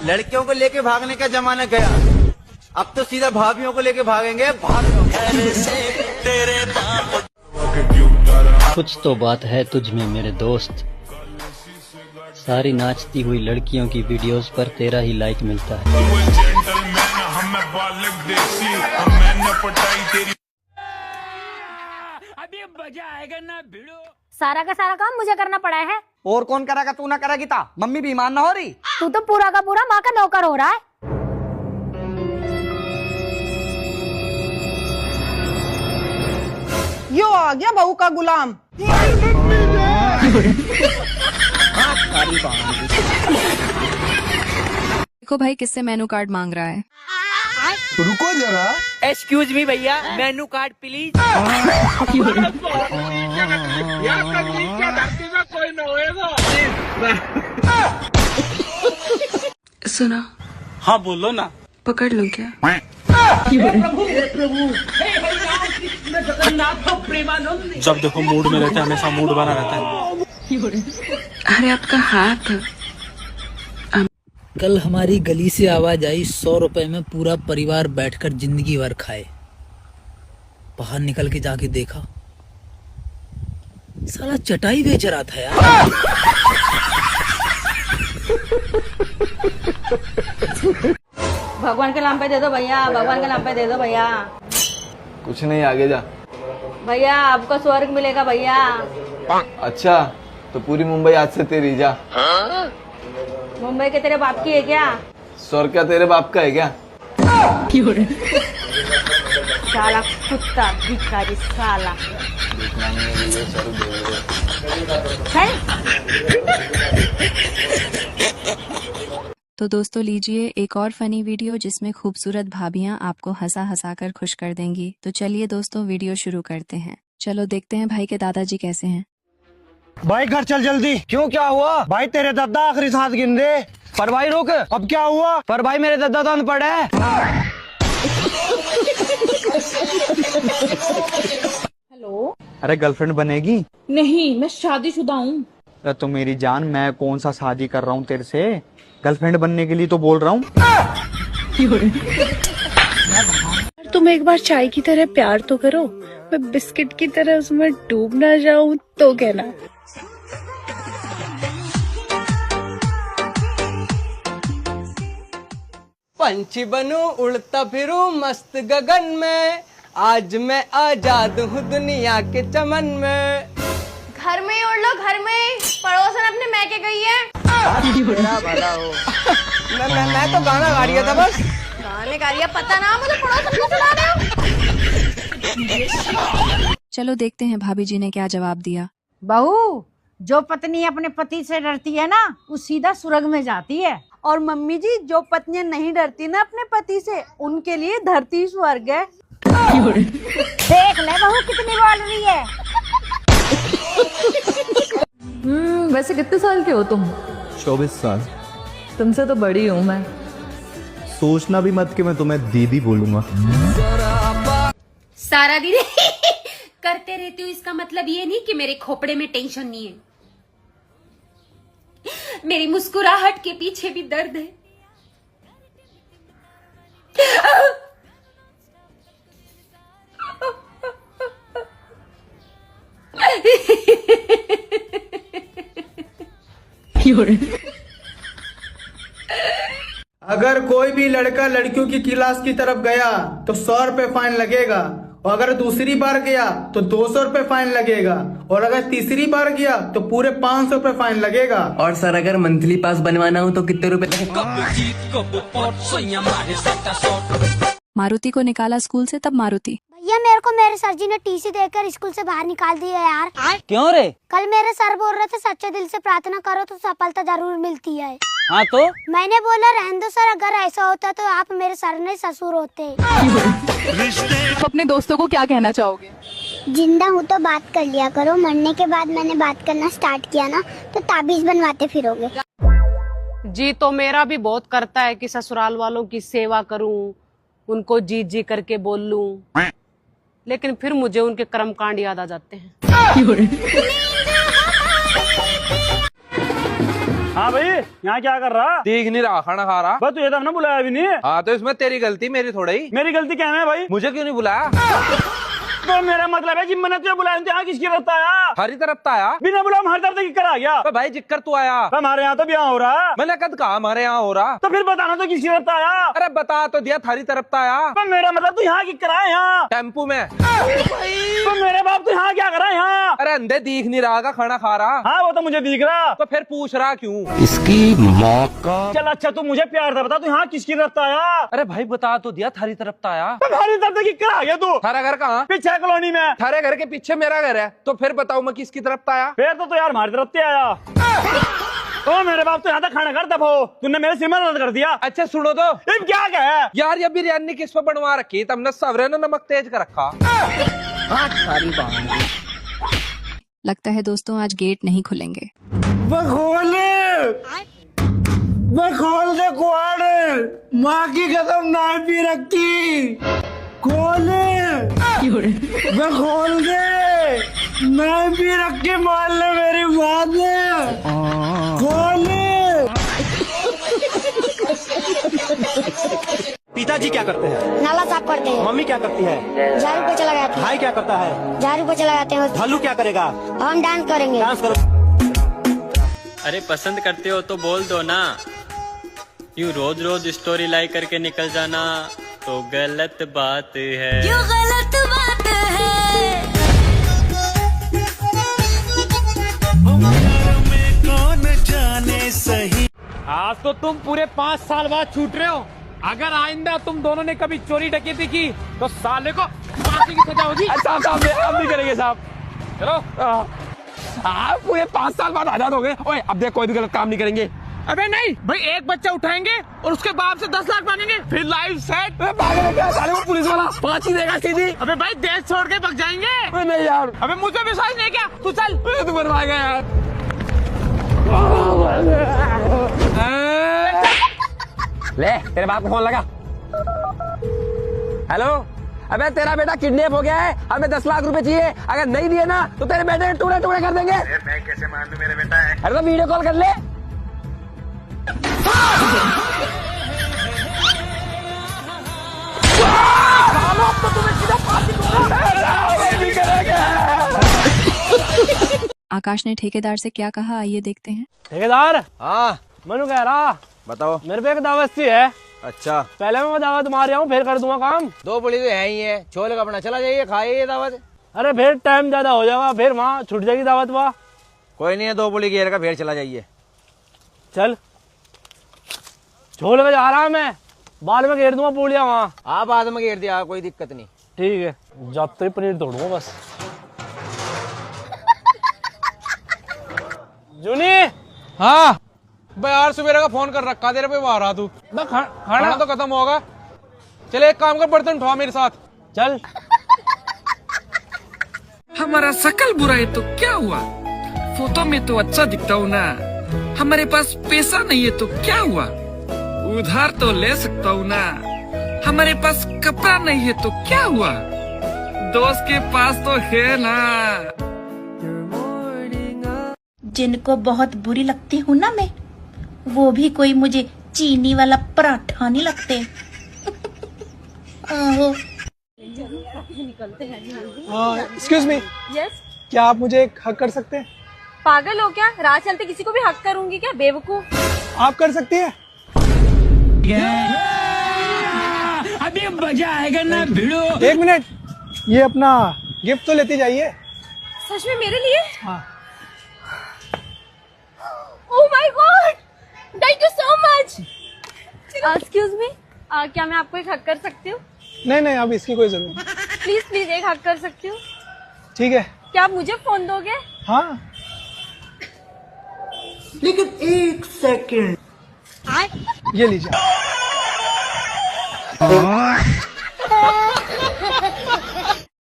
लड़कियों को लेके भागने का जमाना गया, अब तो सीधा भाभियों को लेके भागेंगे। भाभियों कुछ तो बात है तुझ में मेरे दोस्त, सारी नाचती हुई लड़कियों की वीडियोस पर तेरा ही लाइक मिलता है। अभी मजा आएगा ना भिड़ो। सारा का सारा काम मुझे करना पड़ा है। और कौन करेगा? तू ना करेगी ता मम्मी बीमार ना हो रही? तू तो पूरा का पूरा माँ का नौकर हो रहा है। यो आ गया बहू का गुलाम। देखो भाई किससे मेनू कार्ड मांग रहा है। रुको जरा। एक्सक्यूज मी भैया, मेनू कार्ड प्लीज। सुना? हाँ बोलो ना। पकड़ लूं क्या? जब देखो मूड में रहते हैं, हमेशा मूड बना रहता है। अरे आपका हाथ। कल हमारी गली से आवाज आई 100 रुपए में पूरा परिवार बैठकर जिंदगी भर खाए। बाहर निकल के जाके देखा, साला चटाई बेच रहा था यार। भगवान के नाम पे दे दो भैया, भगवान के नाम पे दे दो भैया। कुछ नहीं, आगे जा। भैया आपको स्वर्ग मिलेगा भैया। अच्छा तो पूरी मुंबई आज से तेरी, जा। मुंबई के तेरे बाप की है क्या? स्वर्ग क्या तेरे बाप का है क्या? साला कुत्ता भिखारी साला है। तो दोस्तों लीजिए एक और फनी वीडियो जिसमें खूबसूरत भाभियां आपको हंसा हंसा कर खुश कर देंगी। तो चलिए दोस्तों वीडियो शुरू करते हैं। चलो देखते हैं भाई के दादाजी कैसे हैं। भाई घर चल जल्दी। क्यों, क्या हुआ? भाई तेरे दादा आखिरी सांस गिन रहे। पर भाई रुक। अब क्या हुआ? पर भाई मेरे दादा तो अनपढ़ है। हेलो। अरे गर्लफ्रेंड बनेगी? नहीं, मैं शादीशुदा हूँ। अरे तो मेरी जान, मैं कौन सा शादी कर रहा हूँ तेरे से, गर्लफ्रेंड बनने के लिए तो बोल रहा हूँ। तुम एक बार चाय की तरह प्यार तो करो, मैं बिस्किट की तरह उसमें डूब ना जाऊं तो कहना। पंछी बनूं उड़ता फिरूं मस्त गगन में, आज मैं आजाद हूँ दुनिया के चमन में। घर में ही उड़ लो, घर में ही। पड़ोसन अपने मैके गई है। भला हो। मैं तो गाना गा रही था बस। गाने गा रही पता ना मुझे, पड़ोसन को सुना रहे हो। चलो देखते हैं भाभी जी ने क्या जवाब दिया। बहू, जो पत्नी अपने पति से डरती है ना, वो सीधा स्वर्ग में जाती है। और मम्मी जी, जो पत्नियां नहीं डरती ना अपने पति से, उनके लिए धरती स्वर्ग है। देख ले बहू कितनी बोल रही है। वैसे कितने साल के हो तुम? 24 साल। तुमसे तो बड़ी हूँ मैं। सोचना भी मत कि मैं तुम्हें दीदी बोलूंगा। सारा दिन करते रहती हूँ, इसका मतलब ये नहीं कि मेरे खोपड़े में टेंशन नहीं है। मेरी मुस्कुराहट के पीछे भी दर्द है। अगर कोई भी लड़का लड़कियों की क्लास की तरफ गया तो 100 रुपए फाइन लगेगा, और अगर दूसरी बार गया तो 200 रुपए फाइन लगेगा, और अगर तीसरी बार गया तो पूरे 500 रुपए फाइन लगेगा। और सर अगर मंथली पास बनवाना हो तो कितने रुपए लगेगा? मारुति को निकाला स्कूल से, तब मारुति। भैया मेरे को मेरे सर जी ने टीसी देकर स्कूल से बाहर निकाल दिया यार। क्यों रे? कल मेरे सर बोल रहे थे सच्चे दिल से प्रार्थना करो तो सफलता जरूर मिलती है। हाँ तो मैंने बोला रहने दो सर, अगर ऐसा होता तो आप मेरे सर नहीं ससुर होते। तो अपने दोस्तों को क्या कहना चाहोगे? जिंदा हूँ तो बात कर लिया करो, मरने के बाद मैंने बात करना स्टार्ट किया ना तो ताबीज बनवाते फिरोगे। जी तो मेरा भी बहुत करता है कि ससुराल वालों की सेवा करूं, उनको जी जी करके बोल लूं, लेकिन फिर मुझे उनके कर्मकांड याद आ जाते हैं। हाँ भाई, यहाँ क्या कर रहा? देख नहीं रहा, खाना खा रहा। बस तुझे तो हमने बुलाया भी नहीं। हाँ तो इसमें तेरी गलती, मेरी थोड़ा ही। मेरी गलती क्या है भाई? मुझे क्यों नहीं बुलाया? तो मेरा मतलब है, जिम मैंने तुझे बुलाया, यहाँ किसकी तरफ आया? हरी तरफ तो आया। बिना बुलाया हमारी तरफ से किकर आ गया? तो भाई जिक्कर तू आया। हमारे यहाँ तो ब्याह हो रहा है। मैंने कद कहा हमारे यहाँ हो रहा। तो फिर बताना तो किसकी तरफ आया? अरे बता तो दिया, थारी तरफ तो आया। तो मेरा मतलब तू यहाँ किकर आया? यहाँ टेम्पू में। तो मेरे बाप तू यहाँ क्या कर रहा है? यहाँ अरे अंधे दिख नहीं रहा, खाना खा रहा। हाँ वो तो मुझे दिख रहा। तो फिर पूछ रहा क्यों? इसकी माँ का। चल अच्छा, तू मुझे प्यार था, बता तू यहाँ किसकी तरफ आया? अरे भाई बता तो दिया, थारी तरफ तो आया। हमारी तरफ से किकर आ गया तू? थारा घर कहाँ? पीछे कॉलोनी में। थारे घर के पीछे मेरा घर है। तो फिर बताओ मैं किसकी तरफ आया? फिर तो यार हमारी तरफ से आया। ओ मेरे बाप तो यहाँ तक खाना कर दबो, तूने मेरे सिर में दर्द कर दिया। अच्छा सुनो तो, क्या है यार ये बिरयानी किस पे बनवा रखी? तुमने सवरे ने नमक तेज कर रखा। लगता है दोस्तों आज गेट नहीं खुलेंगे। खोल दे कुआड़, माँ की कसम ना भी रखी। खोल दे, मैं भी रख के मान ले मेरी बात। खोल। पिताजी क्या करते हैं? नाला साफ करते हैं। मम्मी क्या करती है? झाड़ू पे चला जाते हैं। भाई क्या करता है? झाड़ू पे चला जाते हैं। भालू क्या करेगा? हम डांस करेंगे। डांस करो। अरे पसंद करते हो तो बोल दो ना, यूँ रोज रोज स्टोरी लाइक करके निकल जाना तो गलत बात है। क्यों गलत बात है? कौन जाने सही। आज तो तुम पूरे 5 साल बाद छूट रहे हो। अगर आइंदा तुम दोनों ने कभी चोरी डकैती की तो साले को फांसी की सजा होगी। अच्छा साहब हम भी करेंगे साहब। चलो आप पूरे 5 साल बाद आजाद हो गए। ओए अब देख कोई भी गलत काम नहीं करेंगे। अबे नहीं भाई, एक बच्चा उठाएंगे और उसके बाप से 10 लाख मांगेंगे, फिर लाइफ सेट। साले वो पुलिस वाला फांसी देगा सीधी। अबे भाई देश छोड़ के भाग जाएंगे। नहीं यार, अबे मुझे विश्वास नहीं क्या? तू चल। तू बनवाएगा यार। ले तेरे बाप को फोन लगा। हेलो, अबे तेरा बेटा किडनैप हो गया है, हमें 10 लाख रुपए चाहिए। अगर नहीं दिए ना तो तेरे बेटे के टुकड़े टुकड़े कर देंगे। मैं कैसे मान लूं मेरा बेटा है? अरे तो वीडियो कॉल कर ले। आकाश ने ठेकेदार से क्या कहा, आइए देखते हैं। ठेकेदार, हाँ मनु कह रहा, बताओ। मेरे पे एक दावत सी है। अच्छा, पहले मैं दावत मार रहा हूँ, फिर कर दूंगा काम। 2 पुली तो है ही है, छोले का अपना चला जाइए, खाइए ये दावत। अरे फिर टाइम ज्यादा हो जाएगा, फिर वहाँ छूट जाएगी दावत। वहाँ कोई नहीं है, 2 पुली घेर का फिर चला जाइए। चल, छोले में जा रहा मैं, बाद में घेर दूंगा पूड़िया वहाँ। आप बाद में घेर दिया, कोई दिक्कत नहीं। ठीक है, जब तो पनीर तोड़ूंगा बस। जूनी। हाँ भाई यार, सुबह का फोन कर रखा, तेरे पे आ रहा तू। खाना तो खत्म होगा। चले एक काम कर, बर्तन उठा मेरे साथ। चल। हमारा शकल बुरा है तो क्या हुआ, फोटो में तो अच्छा दिखता हूँ ना। हमारे पास पैसा नहीं है तो क्या हुआ, उधार तो ले सकता हूँ ना। हमारे पास कपड़ा नहीं है तो क्या हुआ, दोस्त के पास तो है ना। जिनको बहुत बुरी लगती हूँ ना मैं, वो भी कोई मुझे चीनी वाला पराठा नहीं लगते। एक्सक्यूज मी, क्या आप मुझे एक हक कर सकते हैं? पागल हो क्या? राह चलते किसी को भी हक करूंगी क्या, बेवकूफ? आप कर सकती हैं? अभी मजा आएगा ना भिड़ो। 1 मिनट, ये अपना गिफ्ट तो लेती जाइए। सच में मेरे लिए? हाँ। Oh my God, thank you so much. Excuse me, क्या मैं आपको एक हक कर सकती हूँ? नहीं नहीं, अब इसकी कोई जरूरत नहीं। प्लीज प्लीज एक हक कर सकती हूँ? ठीक है। क्या आप मुझे फोन दोगे? हाँ, लेकिन 1 सेकंड। ये लीजिए।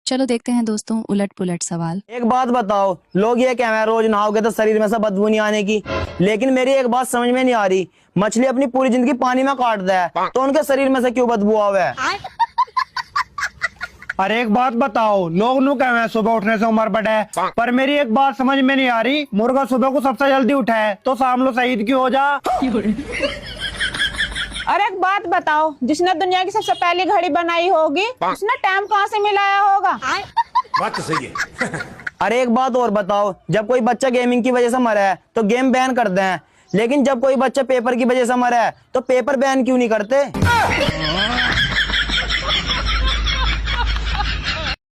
चलो देखते हैं दोस्तों उलट पुलट सवाल। एक बात बताओ, लोग ये कह रहे हैं रोज नहाओगे तो शरीर में से बदबू नहीं आने की, लेकिन मेरी एक बात समझ में नहीं आ रही, मछली अपनी पूरी जिंदगी पानी में काटता है तो उनके शरीर में से क्यों बदबू आवे है? अरे एक बात बताओ, लोग नु कहे सुबह उठने से उम्र बढ़े, पर मेरी एक बात समझ में नहीं आ रही, मुर्गा सुबह को सबसे जल्दी उठा है तो शाम को शहीद क्यों हो जा? अरे एक बात बताओ, जिसने दुनिया की सबसे पहली घड़ी बनाई होगी उसने टाइम कहाँ से मिलाया होगा? बात तो सही है। अरे एक बात और बताओ, जब कोई बच्चा गेमिंग की वजह से मरा है तो गेम बैन करते हैं, लेकिन जब कोई बच्चा पेपर की वजह से मरा है तो पेपर बैन क्यों नहीं करते?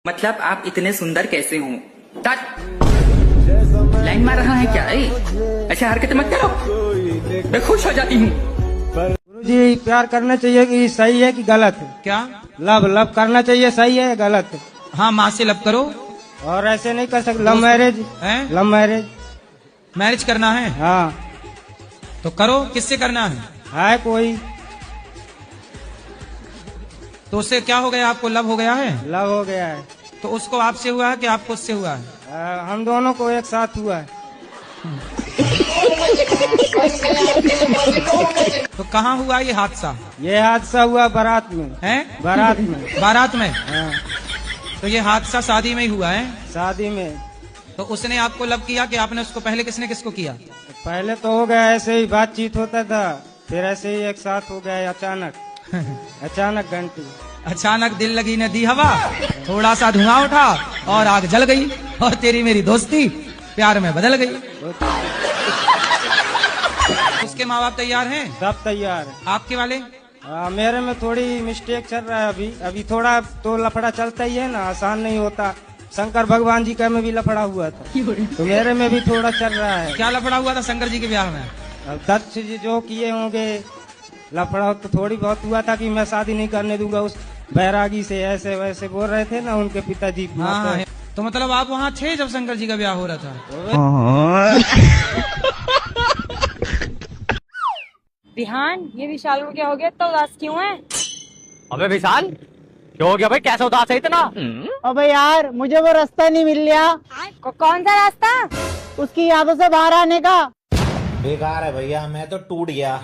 मतलब आप इतने सुंदर कैसे हो? लाइन मार रहा है क्या? ऐसे हरकत मत करो, मैं खुश हो जाती हूँ। गुरुजी, प्यार करना चाहिए कि सही है कि गलत है? क्या लव करना चाहिए, सही है गलत है? हाँ, माँ से लव करो। और ऐसे नहीं कर सकते? लव मैरिज है? लव मैरिज मैरिज करना है? हाँ। तो करो, किससे करना है कोई? तो उससे क्या हो गया? आपको लव हो गया है? लव हो गया है। तो उसको आपसे हुआ है कि आपको उससे हुआ है? हम दोनों को एक साथ हुआ है। तो कहाँ हुआ ये हादसा? ये हादसा हुआ बारात में। है? बारात में। बारात में? हाँ। तो ये हादसा शादी में ही हुआ है? शादी में। तो उसने आपको लव किया कि आपने उसको? पहले किसने किसको किया? पहले तो हो गया ऐसे ही, बातचीत होता था, फिर ऐसे ही एक साथ हो गया अचानक। अचानक घंटी। अचानक दिल लगी ने दी हवा, थोड़ा सा धुआं उठा और आग जल गई, और तेरी मेरी दोस्ती प्यार में बदल गई। उसके माँ बाप तैयार हैं? सब तैयार है। आपके वाले? मेरे में थोड़ी मिस्टेक चल रहा है अभी थोड़ा तो लफड़ा चलता ही है ना, आसान नहीं होता। शंकर भगवान जी का में भी लफड़ा हुआ था, तो मेरे में भी थोड़ा चल रहा है। क्या लफड़ा हुआ था शंकर जी के ब्याह में? दत्त जी जो किए होंगे लफड़ा, तो थोड़ी बहुत हुआ था कि मैं शादी नहीं करने दूंगा उस बैरागी से, ऐसे वैसे बोल रहे थे ना उनके पिताजी। हाँ, तो मतलब आप वहाँ थे जब शंकर जी का ब्याह हो रहा था? विहान, ये विशाल को क्या हो गया? तो उदास क्यों है? अबे विशाल, क्या हो गया भाई? कैसा उदास है इतना? अबे यार, मुझे वो रास्ता नहीं मिल रहा। कौन सा रास्ता? उसकी यादों से बाहर आने का। बेकार है भैया, मैं तो टूट गया।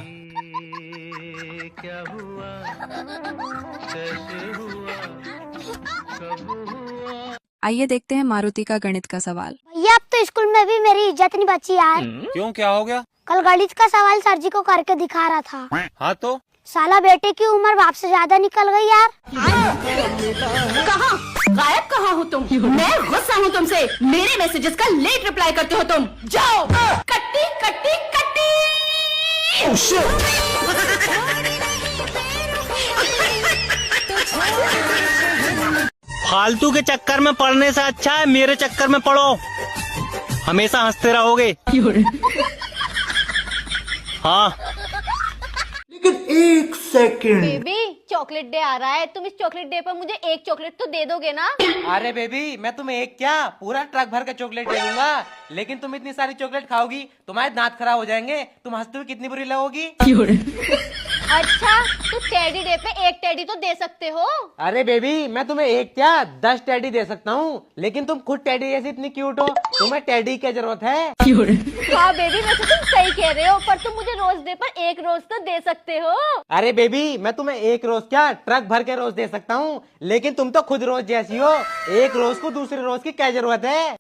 आइए देखते हैं मारुति का गणित का सवाल। भैया अब तो स्कूल में भी मेरी इज्जत नहीं बची यार। क्यों, क्या हो गया? कल गणित का सवाल सर जी को करके दिखा रहा था। हाँ तो? साला बेटे की उम्र बाप से ज्यादा निकल गई यार। कहाँ गायब कहाँ हो तुम? मैं गुस्सा हूँ तुमसे, मेरे मैसेजेस का लेट रिप्लाई करते हो तुम। जाओ, कट्टी कट्टी कट्टी। फालतू के चक्कर में पढ़ने से अच्छा है मेरे चक्कर में पढ़ो, हमेशा हंसते रहोगे। हाँ। लेकिन एक सेकंड। बेबी, चॉकलेट डे आ रहा है, तुम इस चॉकलेट डे पर मुझे एक चॉकलेट तो दे दोगे ना? अरे बेबी, मैं तुम्हें एक क्या पूरा ट्रक भर के चॉकलेट दे दूंगा, लेकिन तुम इतनी सारी चॉकलेट खाओगी तुम्हारे दांत खराब हो जाएंगे, तुम हंसते हुए कितनी बुरी लगोगी। अच्छा, तो टेडी डे पे एक टेडी तो दे सकते हो? अरे बेबी, मैं तुम्हें एक क्या 10 टेडी दे सकता हूँ, लेकिन तुम खुद टेडी जैसी इतनी क्यूट हो, तुम्हें टेडी की जरूरत है। हाँ बेबी, वैसे तुम सही कह रहे हो, पर तुम मुझे रोज डे पर एक रोज तो दे सकते हो। अरे बेबी, मैं तुम्हें एक रोज क्या ट्रक भर के रोज दे सकता हूँ, लेकिन तुम तो खुद रोज जैसी हो, एक रोज को दूसरे रोज की क्या जरूरत है।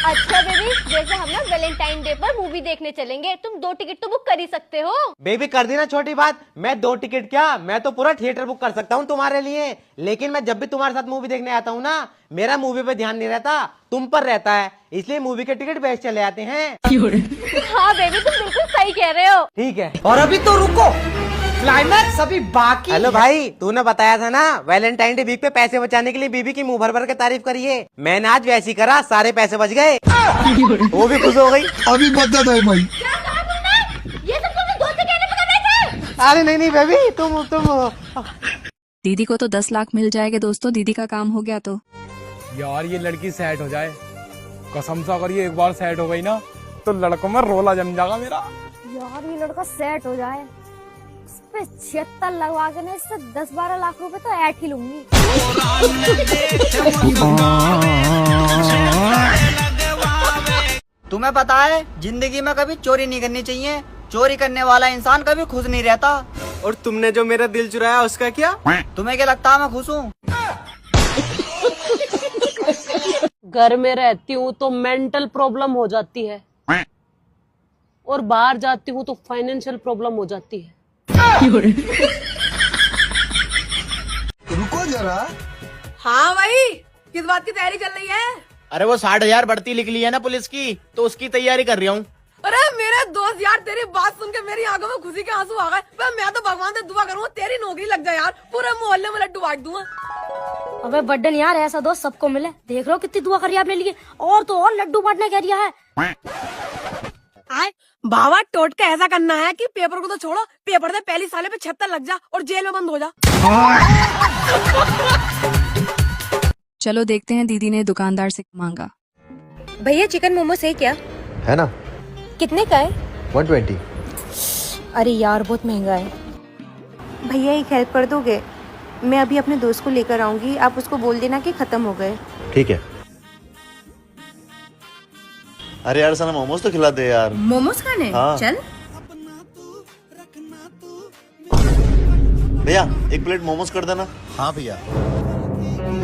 अच्छा बेबी, जैसे हम लोग वैलेंटाइन डे पर मूवी देखने चलेंगे, तुम 2 टिकट तो बुक कर ही सकते हो। बेबी कर दी ना छोटी बात, मैं 2 टिकट क्या, मैं तो पूरा थिएटर बुक कर सकता हूँ तुम्हारे लिए, लेकिन मैं जब भी तुम्हारे साथ मूवी देखने आता हूँ ना, मेरा मूवी पे ध्यान नहीं रहता, तुम पर रहता है, इसलिए मूवी के टिकट बेच चले आते हैं। हाँ बेबी, तुम बिल्कुल सही कह रहे हो। ठीक है, और अभी तो रुको, क्लाइमैक्स अभी बाकी। हेलो भाई, तूने बताया था ना वैलेंटाइन डे वीक पे पैसे बचाने के लिए बीबी की मुंह भर भर के तारीफ करिए, मैंने आज वैसी करा, सारे पैसे बच गए। वो भी खुश हो गई। अभी बता दो भाई। ये सब तुमने दोस्त से कहने पे कर रहे थे? अरे नहीं बेबी, तुम दीदी को तो 10 लाख मिल जाएंगे दोस्तों, दीदी का काम हो गया तो। यार ये लड़की सेट हो जाए, कसम से अगर ये एक बार सेट हो गई ना तो लड़कों में रोला जम जाएगा मेरा। यार ये लड़का सेट हो जाए, इस पे 76 लगवा के ना इससे 10-12 लाख रुपए तो ऐट ही लूंगी। तुम्हें पता है जिंदगी में कभी चोरी नहीं करनी चाहिए, चोरी करने वाला इंसान कभी खुश नहीं रहता। और तुमने जो मेरा दिल चुराया उसका क्या? तुम्हें क्या लगता है मैं खुश हूँ? घर में रहती हूँ तो मेंटल प्रॉब्लम हो जाती है और बाहर जाती हूँ तो फाइनेंशियल प्रॉब्लम हो जाती है। रुको जरा। हाँ भाई, किस बात की तैयारी चल रही है? अरे वो 60,000 बढ़ती लिख ली है ना पुलिस की, तो उसकी तैयारी कर रहा हूँ। अरे मेरे दोस्त यार, तेरी बात सुन के मेरी आंखों में खुशी के आंसू आ गए। मैं तो भगवान से दुआ करूँगा तेरी नौकरी लग जाए यार, पूरे मोहल्ले में लड्डू बांट दूंगा। अबे बड्डन यार, ऐसा दोस्त सबको मिले। देख लो कितनी दुआ करी आपने लिए, और तो और लड्डू बांटने कह दिया है। आए बाबा, टोट का ऐसा करना है कि पेपर को तो छोड़ो, पेपर से पहली साले पे 76 लग जा और जेल में बंद हो जा। चलो देखते हैं दीदी ने दुकानदार से मांगा। भैया चिकन मोमोस है क्या? है ना। कितने का है? 120। अरे यार बहुत महंगा है। भैया एक हेल्प कर दोगे? मैं अभी अपने दोस्त को लेकर आऊंगी, आप उसको बोल देना कि खत्म हो गए। ठीक है। अरे यार सना मोमोज तो खिला दे यार। मोमोज खाने? हाँ। चल। भैया एक प्लेट मोमोज कर देना। हाँ भैया।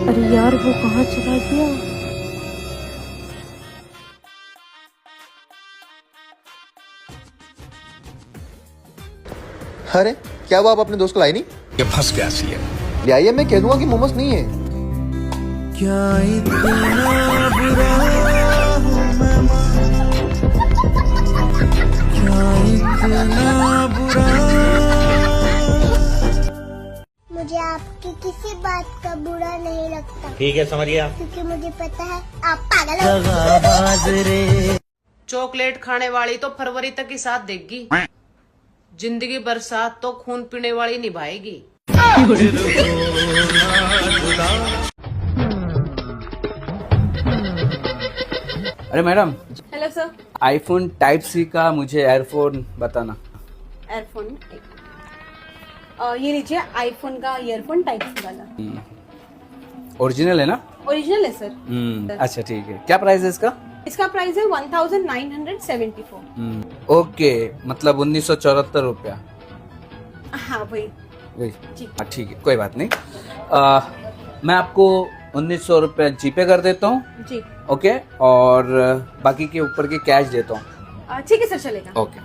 अरे यार वो कहाँ चला गया? अरे क्या वो आप अपने दोस्त को लाई नहीं? ये फंस गया सी है। ले आइए, मैं कह दूंगा कि मोमोज नहीं है। क्या इतना बुरा हूँ मैं, क्या इतना बुरा। मुझे आपकी किसी बात का बुरा नहीं लगता। ठीक है समझ गया। क्योंकि मुझे पता है आप पागल हो। चॉकलेट खाने वाली तो फरवरी तक ही साथ देगी, जिंदगी भर साथ तो खून पीने वाली निभाएगी। अरे madam. Hello sir. IPhone type C का मुझे एयरफोन बताना। एयरफोन ये लीजिए, आईफोन का ईयरफोन टाइप सी वाला। ओरिजिनल है ना? ओरिजिनल है सर। अच्छा ठीक है। क्या प्राइस है इसका? इसका प्राइस है 1974। ओके, मतलब 1974 रुपया। हाँ वही। हाँ ठीक है, कोई बात नहीं। मैं आपको 1900 रुपया जीपे कर देता हूँ। जी। ओके, और बाकी के ऊपर के कैश देता हूँ। ठीक है सर, चलेगा। ओके।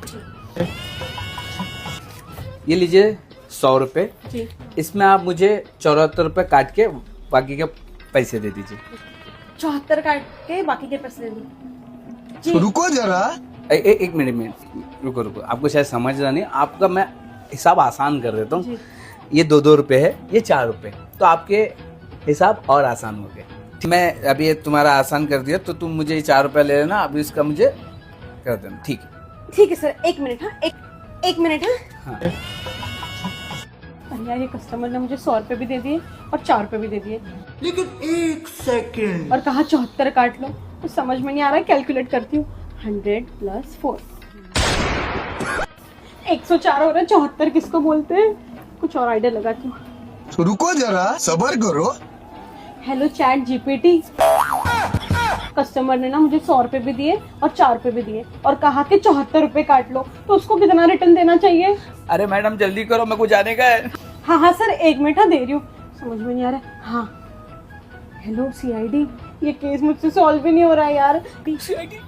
ये लीजिए 100 रुपए। जी। इसमें आप मुझे 74 रुपए काट के बाकी के पैसे दे दीजिए। 74 काट के बाकी के पैसे दे दीजिए। रुको जरा। एक मिनट रुको। आपको शायद समझ रहा नहीं, आपका मैं हिसाब आसान कर देता हूँ। ये 2-2 रुपए है, ये 4 रुपए, तो आपके हिसाब और आसान हो गए। मैं अभी ये तुम्हारा आसान कर दिया, तो तुम मुझे 4 रुपया ले लेना, अभी इसका मुझे कर देना। ठीक है? ठीक है सर, 1 मिनट। हाँ एक मिनट। हाँ। यार ये कस्टमर ने मुझे 100 रुपए भी दे दिए और 4 रुपए भी दे दिए, लेकिन 1 सेकंड। और कहा 74 काट लो। तो समझ में नहीं आ रहा है, कैलकुलेट करती हूँ। 100 + 4 104 हो रहा है। 74 किसको बोलते हैं? कुछ और आइडिया लगाती हूँ। रुको जरा, सब्र करो। हेलो चैट जीपीटी, कस्टमर ने ना मुझे 100 रुपए भी दिए और 4 रुपए भी दिए और कहा कि 74 रुपए काट लो, तो उसको कितना रिटर्न देना चाहिए? अरे मैडम जल्दी करो, मेरे को जाने का है। हाँ सर, 1 मिनट दे रही हूँ। समझ में नहीं आ रहा है। हाँ हेलो सीआईडी, ये केस मुझसे सॉल्व भी नहीं हो रहा है यार। सीआईडी,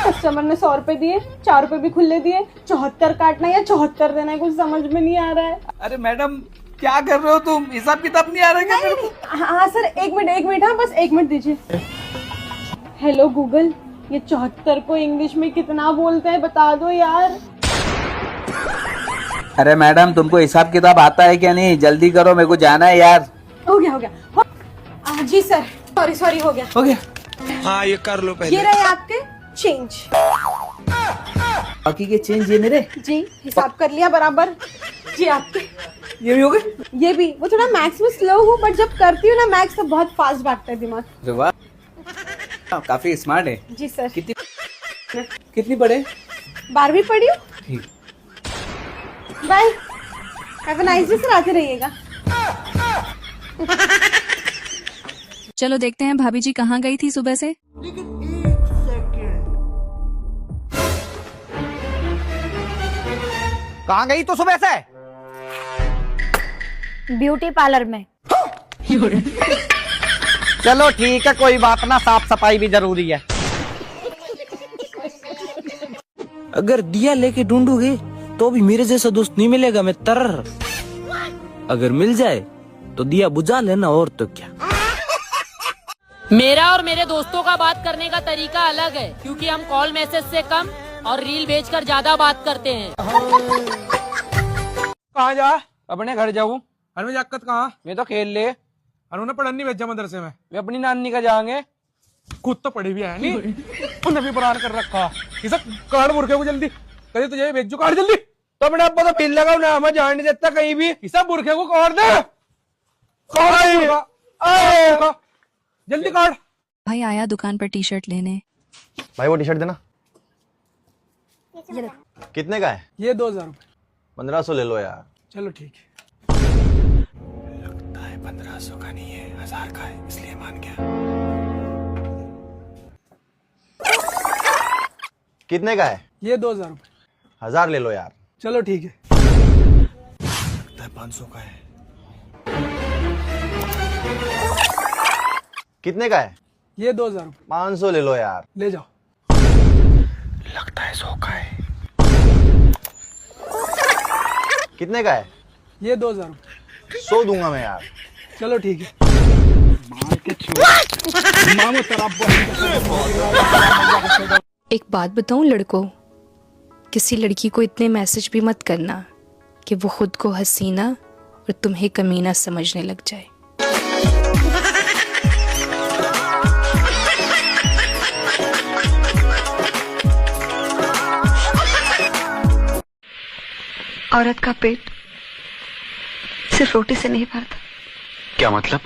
कस्टमर ने 100 रुपए दिए, 4 रुपए भी खुले दिए, 74 काटना या 74 देना है, कुछ समझ में नहीं आ रहा है। अरे मैडम क्या कर रहे हो तुम? हिसाब किताब नहीं आ रहा है क्या मेरे को? हाँ सर, 1 मिनट। हाँ बस 1 मिनट दीजिए। हेलो गूगल, ये 74 को इंग्लिश में कितना बोलते हैं, बता दो यार। अरे मैडम तुमको हिसाब किताब आता है क्या नहीं? जल्दी करो, मेरे को जाना है यार। हो गया। जी सर, सॉरी हो गया। हाँ ये कर लो पहले। ये रहे आपके चेंज। बाकी के चेंज ये मेरे? जी, हिसाब कर लिया बराबर। जी आपके ये भी हो गए? ये भी। वो थोड़ा मैथ्स में स्लो हूँ, बट जब करती हूँ ना मैथ्स तो बहुत फास्ट भागता है दिमाग। वाह, काफी स्मार्ट है। जी सर। कितनी पढ़े? 12वीं पढ़ी हूँ। ठीक। Bye, have a nice day sir, आते रहिएगा। चलो देखते हैं भाभी जी कहाँ गई थी सुबह से। कहाँ गई तो सुबह से? ब्यूटी पार्लर में। चलो ठीक है, कोई बात ना, साफ सफाई भी जरूरी है। अगर दिया लेके ढूंढोगे तो भी मेरे जैसा दोस्त नहीं मिलेगा, मैं तरर। अगर मिल जाए तो दिया बुझा लेना, और तो क्या। मेरा और मेरे दोस्तों का बात करने का तरीका अलग है, क्योंकि हम कॉल मैसेज से कम और रील भेजकर ज्यादा बात करते हैं। कहाँ जा? अपने घर जाऊँ। अरे मैं जाकत कहाँ? मैं तो खेल ले। अरे उन्हें पढ़ने नहीं भेजा मदरसे में। मैं अपनी नानी का जाएंगे। खुद तो पढ़ी भी है नहीं। उन्हें भी बरान कर रखा। किसा कार्ड बुरखे को जल्दी। कहीं तुझे भेजो कार्ड जल्दी। तो अपने अब्बा तो पील लगाओ ना, मैं जान नहीं देता कहीं भी। किसा बुरखे को कार्ड दे। जल्दी कार्ड। भाई आया दुकान पर टी शर्ट लेने। भाई वो टी शर्ट देना। कितने का है? ये 2000 रुपए। 1500 ले लो यार। चलो ठीक है। लगता है 1500 का नहीं है, 1000 का है, इसलिए मान गया। कितने का है? ये 2000 रुपए। 1000 ले लो यार। चलो ठीक है। लगता है 500 का है। कितने का है? ये 2000 रुपए। 500 ले लो यार। ले जाओ। लगता है 100 का है। कितने का है? ये 2000 रुपए। 100 दूंगा मैं यार। चलो ठीक है। एक बात बताऊं लड़कों, किसी लड़की को इतने मैसेज भी मत करना कि वो खुद को हसीना और तुम्हें कमीना समझने लग जाए। औरत का पेट सिर्फ रोटी से नहीं भरता। क्या मतलब?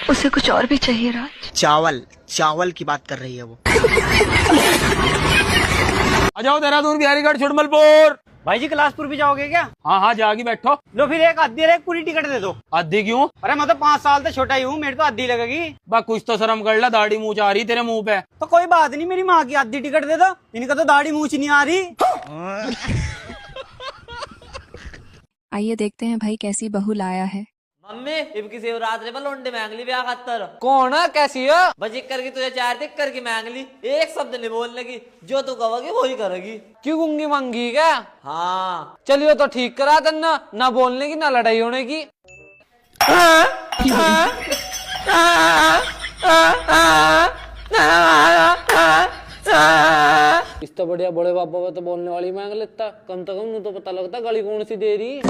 उसे कुछ और भी चाहिए राज। चावल चावल की बात कर रही है वो। आ जाओ देहरादून बिहारीगढ़ छुटमलपुर। भाई जी क्लासपुर भी जाओगे क्या? हाँ हाँ जाओगी, बैठो। लो फिर एक आधी और एक पूरी टिकट दे दो। आधी क्यों? अरे मैं तो 5 साल से छोटा ही हूँ, मेरे तो आधी लगेगी। बा कुछ तो शर्म कर ला, दाढ़ी मूछ आ रही तेरे मुंह पे। तो कोई बात नहीं, मेरी माँ की आधी टिकट दे दो, इनका तो दाढ़ी मूछ नहीं आ रही। आइए देखते हैं भाई कैसी बहू लाया है। मम्मी इबकी शिवरात्रि पर लोंडे मांगली ब्याह खातर। कौन है? कैसी है? बजिक करके तुझे 4 दिख करके मांगली, एक शब्द नहीं बोलने की, जो तू कहोगी वही करेगी। क्यों गूंगी मंगी क्या? हाँ चलिए तो ठीक करा देना, ना बोलने की ना लड़ाई होने की। इस तो बढ़िया बड़े बाबा तो बोलने वाली मांग लेता, कम से कम तो पता लगता गली कौन सी दे रही।